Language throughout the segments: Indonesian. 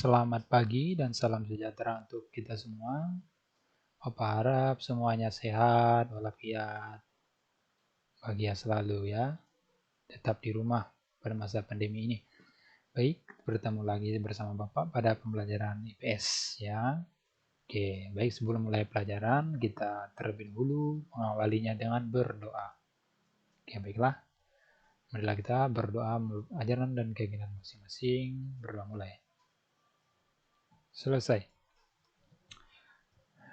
Selamat pagi dan salam sejahtera untuk kita semua. Opa harap semuanya sehat walafiat, bahagia selalu ya. Tetap di rumah pada masa pandemi ini. Baik, bertemu lagi bersama Bapak pada pembelajaran IPS ya. Oke, baik sebelum mulai pelajaran kita terlebih dahulu mengawalinya dengan berdoa. Oke, baiklah. Marilah kita berdoa menurut ajaran dan keyakinan masing-masing. Berdoa mulai. Selesai.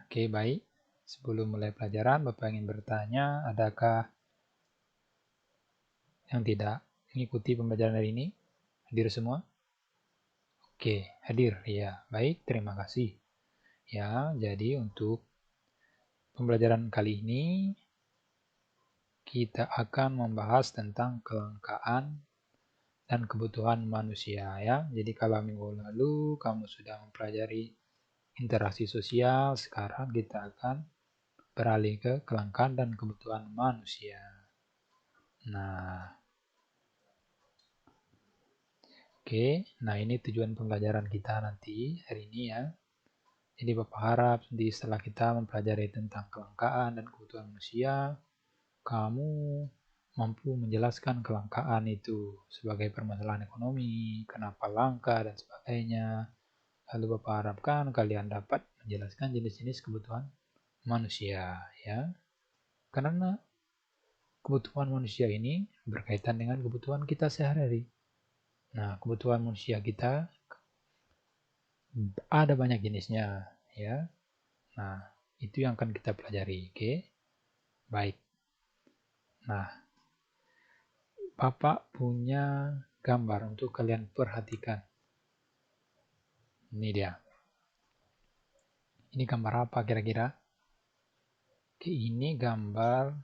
Oke, baik. Sebelum mulai pelajaran, Bapak ingin bertanya, adakah yang tidak mengikuti pembelajaran hari ini? Hadir semua? Oke, hadir. Ya, baik. Terima kasih. Ya, jadi untuk pembelajaran kali ini, kita akan membahas tentang kelangkaan dan kebutuhan manusia ya. Jadi kalau minggu lalu kamu sudah mempelajari interaksi sosial, sekarang kita akan beralih ke kelangkaan dan kebutuhan manusia. Nah, oke, nah ini tujuan pembelajaran kita nanti hari ini ya. Jadi Bapak harap setelah kita mempelajari tentang kelangkaan dan kebutuhan manusia, kamu mampu menjelaskan kelangkaan itu sebagai permasalahan ekonomi, kenapa langka dan sebagainya. Lalu Bapak harapkan kalian dapat menjelaskan jenis-jenis kebutuhan manusia ya. Karena kebutuhan manusia ini berkaitan dengan kebutuhan kita sehari-hari. Nah, kebutuhan manusia kita ada banyak jenisnya ya. Nah, itu yang akan kita pelajari. Oke. Baik. Nah, Bapak punya gambar untuk kalian perhatikan. Ini dia. Ini gambar apa kira-kira? Oke, ini gambar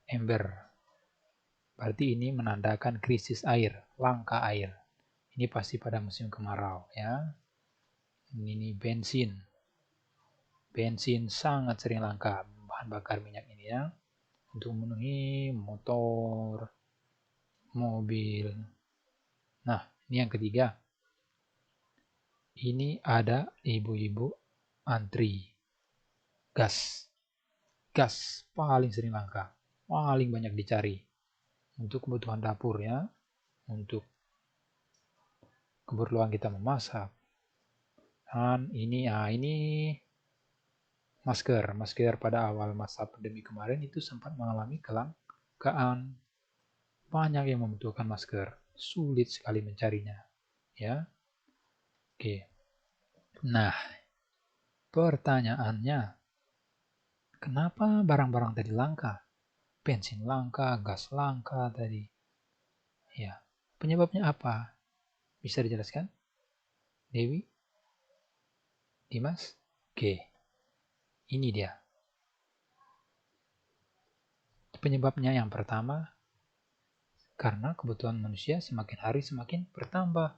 ember. Berarti ini menandakan krisis air, langka air. Ini pasti pada musim kemarau ya. Ini bensin. Bensin sangat sering langka, bahan bakar minyak ini ya. Untuk memenuhi motor, mobil. Nah, ini yang ketiga. Ini ada ibu-ibu antri. Gas. Gas paling sering langka. Paling banyak dicari. Untuk kebutuhan dapur ya. Untuk keperluan kita memasak. Dan ini masker pada awal masa pandemi kemarin itu sempat mengalami kelangkaan. Banyak yang membutuhkan masker. Sulit sekali mencarinya. Ya. Oke. Nah, pertanyaannya, kenapa barang-barang tadi langka? Bensin langka, gas langka tadi. Ya, penyebabnya apa? Bisa dijelaskan? Dewi? Dimas? Oke, ini dia. Penyebabnya yang pertama, karena kebutuhan manusia semakin hari semakin bertambah.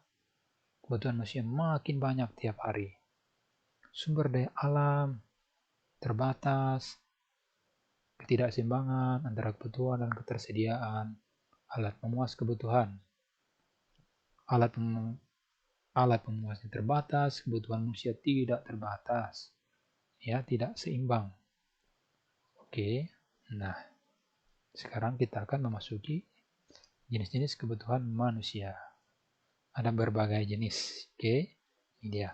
Kebutuhan manusia makin banyak tiap hari. Sumber daya alam terbatas, ketidakseimbangan antara kebutuhan dan ketersediaan, alat pemuas kebutuhan. Alat pemuasnya terbatas, kebutuhan manusia tidak terbatas. Ya, tidak seimbang. Oke, nah sekarang kita akan memasuki jenis-jenis kebutuhan manusia. Ada berbagai jenis. Oke, ini dia.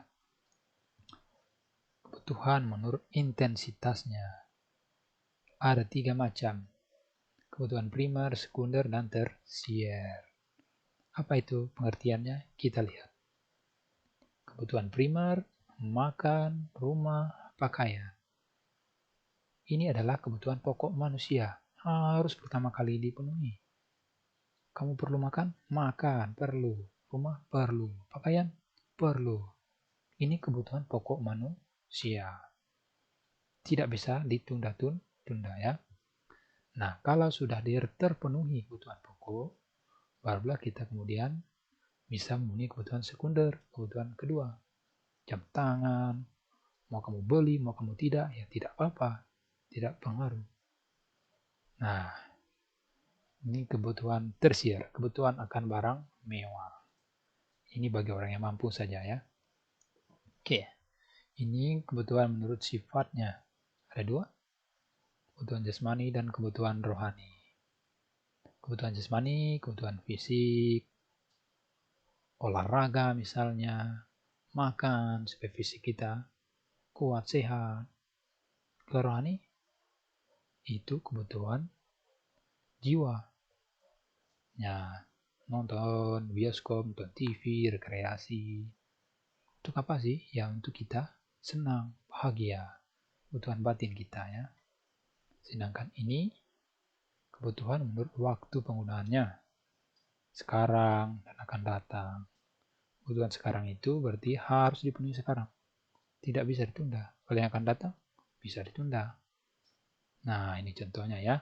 Kebutuhan menurut intensitasnya. Ada 3 macam. Kebutuhan primer, sekunder, dan tersier. Apa itu pengertiannya? Kita lihat. Kebutuhan primer, makan, rumah, pakaian. Ini adalah kebutuhan pokok manusia. Harus pertama kali dipenuhi. Kamu perlu makan? Makan, perlu. Rumah, perlu. Pakaian, perlu. Ini kebutuhan pokok manusia. Tidak bisa ditunda-tunda ya. Nah, kalau sudah terpenuhi kebutuhan pokok, barulah kita kemudian bisa memenuhi kebutuhan sekunder, kebutuhan kedua. Jam tangan, mau kamu beli, mau kamu tidak, ya tidak apa-apa. Tidak pengaruh. Nah, ini kebutuhan tersier, kebutuhan akan barang mewah. Ini bagi orang yang mampu saja ya. Oke, ini kebutuhan menurut sifatnya. Ada dua, kebutuhan jasmani dan kebutuhan rohani. Kebutuhan jasmani, kebutuhan fisik, olahraga misalnya, makan supaya fisik kita kuat, sehat. Kalau rohani, itu kebutuhan jiwa. Ya, nonton bioskop, nonton TV, rekreasi. Untuk apa sih? Ya untuk kita senang, bahagia. Kebutuhan batin kita ya. Sedangkan ini kebutuhan menurut waktu penggunaannya. Sekarang dan akan datang. Kebutuhan sekarang itu berarti harus dipenuhi sekarang. Tidak bisa ditunda. Kalau yang akan datang, bisa ditunda. Nah, ini contohnya ya.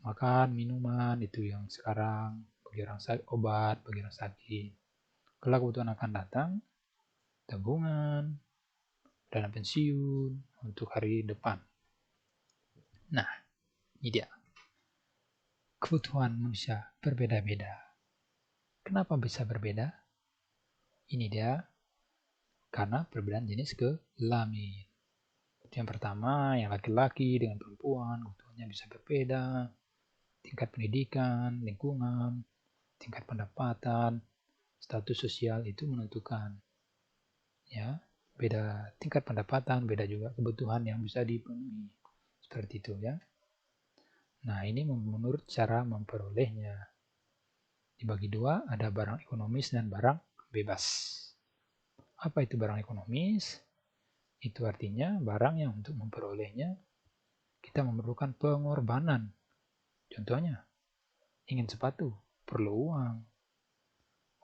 Makan, minuman, itu yang sekarang bagi orang sakit, obat bagi orang sakit. Kalau kebutuhan akan datang, tabungan, dana pensiun untuk hari depan. Nah, ini dia. Kebutuhan manusia berbeda-beda. Kenapa bisa berbeda? Ini dia, karena perbedaan jenis kelamin. Yang pertama, yang laki-laki dengan perempuan, kebutuhannya bisa berbeda. Tingkat pendidikan, lingkungan, tingkat pendapatan, status sosial itu menentukan. Ya, beda tingkat pendapatan, beda juga kebutuhan yang bisa dipenuhi. Seperti itu ya. Nah, ini menurut cara memperolehnya. Dibagi dua, ada barang ekonomis dan barang bebas. Apa itu barang ekonomis? Itu artinya barang yang untuk memperolehnya kita memerlukan pengorbanan. Contohnya, ingin sepatu, perlu uang.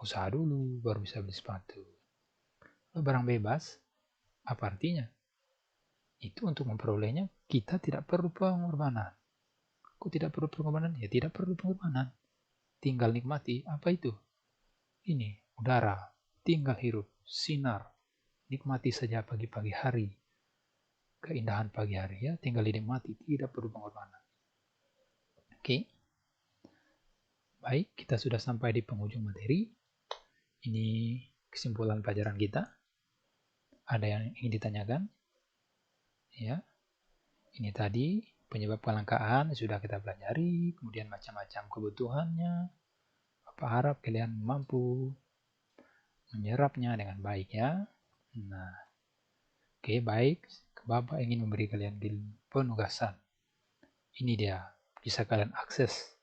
Usaha dulu, baru bisa beli sepatu. Lalu barang bebas, apa artinya? Itu untuk memperolehnya kita tidak perlu pengorbanan. Kok tidak perlu pengorbanan? Ya tidak perlu pengorbanan. Tinggal nikmati. Apa itu? Ini, udara. Tinggal hirup, sinar. Nikmati saja pagi-pagi hari. Keindahan pagi hari ya, tinggal dinikmati. Tidak perlu pengorbanan. Oke. Baik, kita sudah sampai di penghujung materi. Ini kesimpulan pelajaran kita. Ada yang ingin ditanyakan? Ya. Ini tadi penyebab kelangkaan sudah kita pelajari, kemudian macam-macam kebutuhannya. Bapak harap kalian mampu menyerapnya dengan baik ya. Nah, oke baik. Bapak ingin memberi kalian penugasan. Ini dia, bisa kalian akses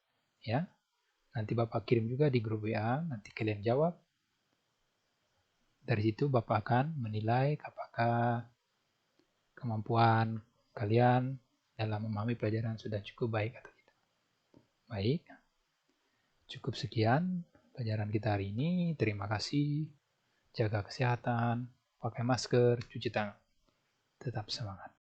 ya. Nanti Bapak kirim juga di grup WA, nanti kalian jawab. Dari situ Bapak akan menilai apakah kemampuan kalian dalam memahami pelajaran sudah cukup baik atau tidak. Baik, cukup sekian pelajaran kita hari ini. Terima kasih. Jaga kesehatan, pakai masker, cuci tangan. Tetap semangat.